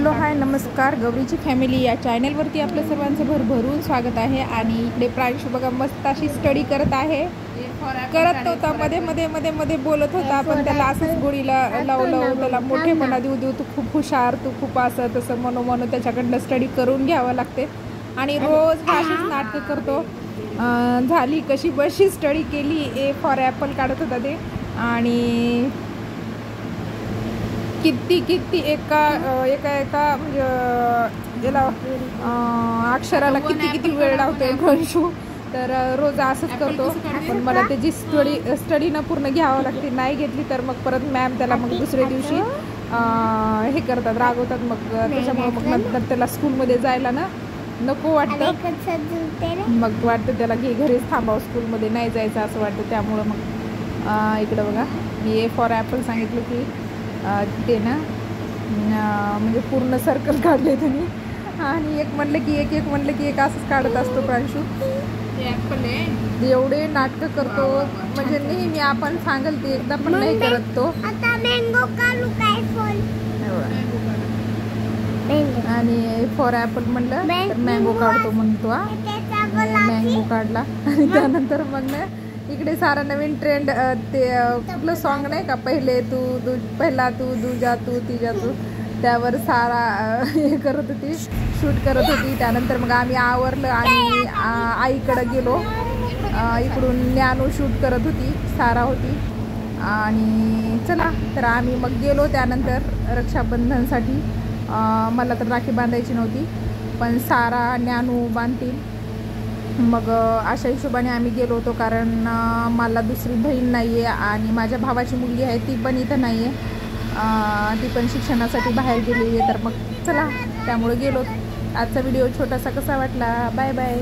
Hello hi नमस्कार, गौरीची family या चॅनलवरती आपलं सर्वांचं भरभरून स्वागत आहे। आणि इकडे प्रांशू बघा मस्त अशी स्टडी करत आहे, करत होता मध्ये मध्ये मध्ये मध्ये बोलत होता, पण त्याला असंच गोळीला लावलं, त्याला मोठेपणा देऊ देऊ तू खूप हुशार, तू खूप असं तसं म्हणून त्याच्याकडनं स्टडी करून घ्यावं लागते। आणि रोज अशीच नाटकं करतो। झाली कशी बशी स्टडी केली, ए फॉर ॲपल काढत होता ते, आणि किती किती एका एका एका म्हणजे याला अक्षराला किती किती वेळ लावतोय प्रांशू। तर रोज असंच करतो, पण मला त्याची स्टडी न पूर्ण घ्यावं लागते, नाही घेतली तर मग परत मॅम त्याला मग दुसऱ्या दिवशी हे करतात, रागवतात। मग त्याच्यामुळे मग नंतर त्याला स्कूलमध्ये जायला ना नको वाटतं, मग वाटतं त्याला की घरीच थांबावं, स्कूलमध्ये नाही जायचं असं वाटतं। त्यामुळं मग इकडं बघा मी ए फॉर ॲपल सांगितलं की ते ना म्हणजे पूर्ण सर्कल काढले त्यांनी, आणि एक म्हणलं की एक म्हणलं की एक असंच काढत असतो प्रांशू। एवढे नाटकं करतो, म्हणजे नेहमी आपण सांगल ते एकदा पण नाही करत तो। आणि फॉर ॲपल म्हणलं तर मँगो काढतो म्हणतो, मँगो काढला। आणि त्यानंतर मग ना इकडे सारा नवीन ट्रेंड ते कुठलं सॉन्ग नाही का, पहिला तू दूजा तू तिजा तू, त्यावर सारा हे करत होती, शूट करत होती। त्यानंतर मग आम्ही आवरलं आणि आईकडं गेलो, इकडून ज्ञानू शूट करत होती, सारा होती, आणि चला तर आम्ही मग गेलो। त्यानंतर रक्षाबंधनसाठी मला तर राखी बांधायची नव्हती, पण सारा ज्ञानू बांधतील, मग अशा हिशोबाने आम्ही गेलो होतो, कारण मला दुसरी बहीण नाही आहे आणि माझ्या भावाची मुलगी आहे ती पण इथं नाही आहे, ती पण शिक्षणासाठी बाहेर गेलेली आहे। तर मग चला त्यामुळे गेलो। आजचा व्हिडिओ छोटासा कसा वाटला, बाय बाय।